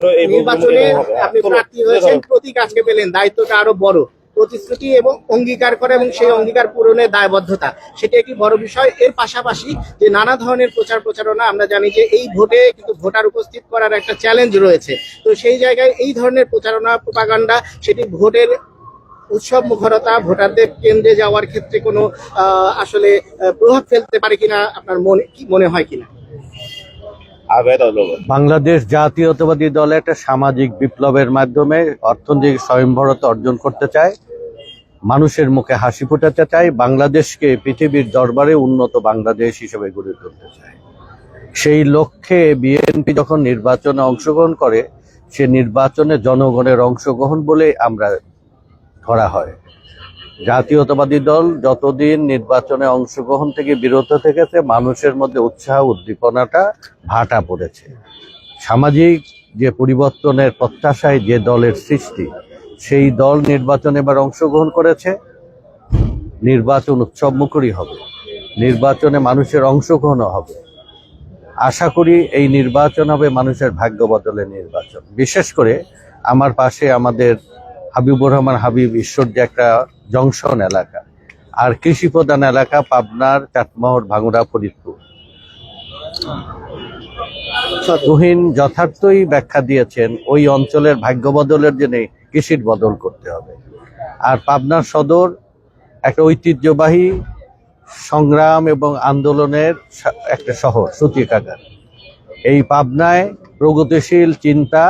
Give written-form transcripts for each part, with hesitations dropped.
নির্বাচনে আপনি প্রার্থী হয়েছেন, প্রতীক আজকে পেলেন, দায়িত্বটা আরো বড়। প্রতিশ্রুতি এবং অঙ্গীকার করা এবং সেই অঙ্গীকার পূরণের দায়বদ্ধতা, সেটা একটি বড় বিষয়। এর পাশাপাশি যে নানা ধরনের প্রচার প্রচারণা, আমরা জানি যে এই ভোটে কিন্তু ভোটার উপস্থিত করার একটা চ্যালেঞ্জ রয়েছে। তো সেই জায়গায় এই ধরনের প্রচারণা, প্রোপাগান্ডা, সেটি ভোটের উৎসব মুখরতা, ভোটারদের কেন্দ্রে যাওয়ার ক্ষেত্রে কোনো আসলে প্রভাব ফেলতে পারে কিনা, আপনার মনে হয় কিনা? বাংলাদেশ জাতীয়তাবাদী দল একটা সামাজিক বিপ্লবের মাধ্যমে অর্থনৈতিক স্বয়ংভরতা অর্জন করতে চায়, মানুষের মুখে হাসি ফোটাতে চায়, বাংলাদেশকে পৃথিবীর দরবারে উন্নত বাংলাদেশ হিসেবে গড়ে তুলতে চায়। সেই লক্ষ্যে বিএনপি যখন নির্বাচনে অংশগ্রহণ করে, সে নির্বাচনে জনগণের অংশগ্রহণ বলে আমরা ধরা হয়। জাতীয়তাবাদী দল যতদিন নির্বাচনে অংশগ্রহণ থেকে বিরত থেকেছে, মানুষের মধ্যে উৎসাহ উদ্দীপনাটা ভাটা পড়েছে। সামাজিক যে পরিবর্তনের প্রত্যাশায় যে দলের সৃষ্টি, সেই দল নির্বাচনে এবার অংশগ্রহণ করেছে। নির্বাচন উৎসবমুখরই হবে, নির্বাচনে মানুষের অংশগ্রহণও হবে। আশা করি এই নির্বাচন হবে মানুষের ভাগ্য বদলের নির্বাচন। বিশেষ করে আমার পাশে আমাদের হাবিবুর রহমান হাবিব ঈশ্বরদী একটা জংশন এলাকা, আর কৃষি প্রধান এলাকা পাবনার চাটমোহর, ভাঙুড়া, ফরিদপুর। তুহিন যথার্থই ব্যাখ্যা দিয়েছেন, ওই অঞ্চলের ভাগ্য বদলের জন্য কৃষির বদল করতে হবে। আর পাবনার সদর একটা ঐতিহ্যবাহী সংগ্রাম এবং আন্দোলনের একটা শহর, সূতিকাগার। এই পাবনায় প্রগতিশীল চিন্তা,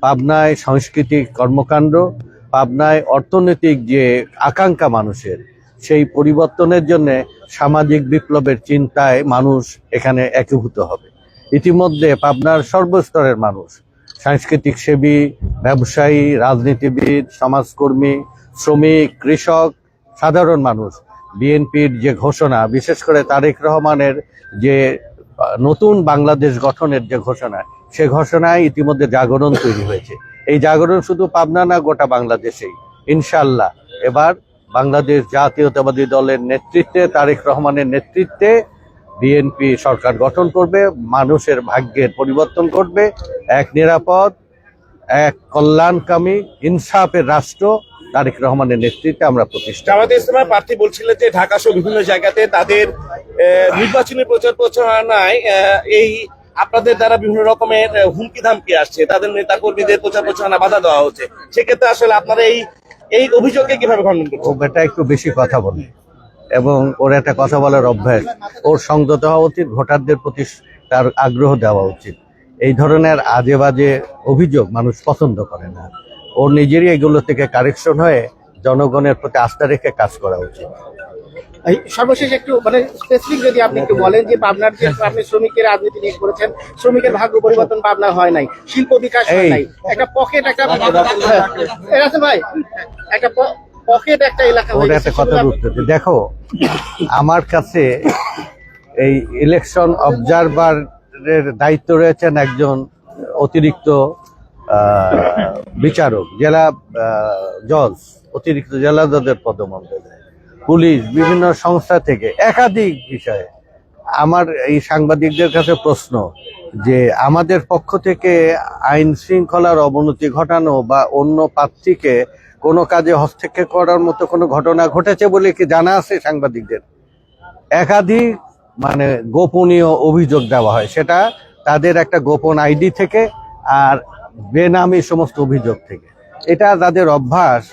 পাবনায় সাংস্কৃতিক কর্মকাণ্ড, পাবনায় অর্থনৈতিক যে আকাঙ্ক্ষা মানুষের, সেই পরিবর্তনের জন্য সামাজিক বিপ্লবের চিন্তায় মানুষ এখানে একীভূত হবে। ইতিমধ্যে পাবনার সর্বস্তরের মানুষ, সাংস্কৃতিক সেবী, ব্যবসায়ী, রাজনীতিবিদ, সমাজকর্মী, শ্রমিক, কৃষক, সাধারণ মানুষ বিএনপির যে ঘোষণা, বিশেষ করে তারেক রহমানের যে নতুন বাংলাদেশ গঠনের যে ঘোষণা, সে ঘোষণায় ইতিমধ্যে জাগরণ তৈরি হয়েছে। এই জাগরণ শুধু পাবনা না, গোটা বাংলাদেশেই। ইনশাআল্লাহ এবার বাংলাদেশ জাতীয়তাবাদী দলের নেতৃত্বে, তারেক রহমানের নেতৃত্বে বিএনপি সরকার গঠন করবে, মানুষের ভাগ্যের পরিবর্তন করবে, এক নিরাপদ, এক কল্যাণকামী, ইনসাফের রাষ্ট্র তারেক রহমানের নেতৃত্বে আমরা প্রতিষ্ঠা। জামায়াতে ইসলামের প্রার্থী বলছিলেন যে ঢাকা সহ বিভিন্ন জায়গাতে তাদের নির্বাচনী প্রচার প্রচারণায় এই আপনাদের দ্বারা বিভিন্ন রকমের হুমকি ধামকি আসছে, তাদের নেতা কর্মীদের প্রচার প্রচারণা বাধা দেওয়া হচ্ছে। সেক্ষেত্রে আসলে আপনারা এই অভিযোগকে কিভাবে খণ্ডন করছেন? ও বেটা একটু বেশি কথা বলে এবং ওর একটা কথা বলার অভ্যাস, ওর সংযত হওয়া উচিত, ভোটারদের প্রতি তার আগ্রহ দেওয়া উচিত। এই ধরনের আজে বাজে অভিযোগ মানুষ পছন্দ করে না। ওর নিজেরই এগুলো থেকে কারেকশন হয়ে জনগণের প্রতি আস্থা রেখে কাজ করা উচিত। সর্বশেষ একটু মানে স্পেসিফিক যদি আপনি একটু বলেন যে পাবনার যে আপনি শ্রমিকের রাজনীতি নিয়ে করেছেন, শ্রমিকের ভাগ্য পরিবর্তন পাবনা হয় নাই, শিল্প বিকাশ হয় নাই, একটা পকেট একটা ভাই একটা পকেট একটা এলাকা। ওর একটা কথার উত্তর দেখো, আমার কাছে এই ইলেকশন অবজারভারের দায়িত্ব রয়েছেন একজন অতিরিক্ত বিচারক, জেলা জজ, অতিরিক্ত জেলা জজের পদমর্যাদা, পুলিশ, বিভিন্ন সংস্থা থেকে একাধিক বিষয়ে। আমার এই সাংবাদিকদের কাছে প্রশ্ন যে আমাদের পক্ষ থেকে আইন শৃঙ্খলার অবনতি ঘটানো বা অন্য প্রার্থীকে কোনো কাজে হস্তক্ষেপ করার মতো কোনো ঘটনা ঘটেছে বলে কি জানা আছে সাংবাদিকদের? একাধিক মানে গোপনীয় অভিযোগ দেওয়া হয়, সেটা তাদের একটা গোপন আইডি থেকে আর বেনামি সমস্ত অভিযোগ থেকে। এটা তাদের অভ্যাস,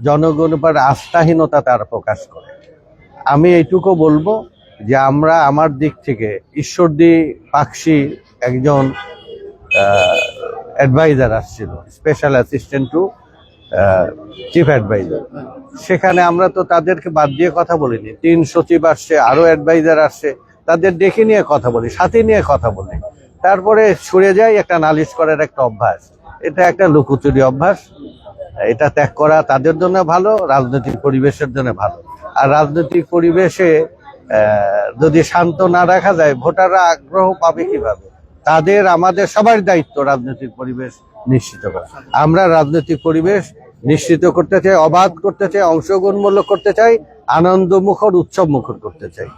জনগণের উপর আস্থাহীনতা তারা প্রকাশ করে। আমি এইটুকু বলবো যে আমরা আমার দিক থেকে ঈশ্বরদী পাকশি একজন অ্যাডভাইজার আসছিল, special assistant to chief adviser, সেখানে আমরা তো তাদেরকে বাদ দিয়ে কথা বলিনি। 3 সচিব আসছে, আরো অ্যাডভাইজার আসছে, তাদের ডেকে নিয়ে কথা বলি, সাথে নিয়ে কথা বলি, তারপরে সরে যাই। একটা নালিশ করার একটা অভ্যাস, এটা একটা লুকোচুরি অভ্যাস। এটা ত্যাগ করা তাদের জন্য ভালো, রাজনৈতিক পরিবেশের জন্য ভালো। আর রাজনৈতিক পরিবেশে যদি শান্ত না রাখা যায়, ভোটাররা আগ্রহ পাবে কিভাবে? তাদের আমাদের সবার দায়িত্ব রাজনৈতিক পরিবেশ নিশ্চিত করা। আমরা রাজনৈতিক পরিবেশ নিশ্চিত করতে চাই, অবাধ করতে চাই, অংশগ্রহণমূলক করতে চাই, আনন্দমুখর, উৎসবমুখর করতে চাই।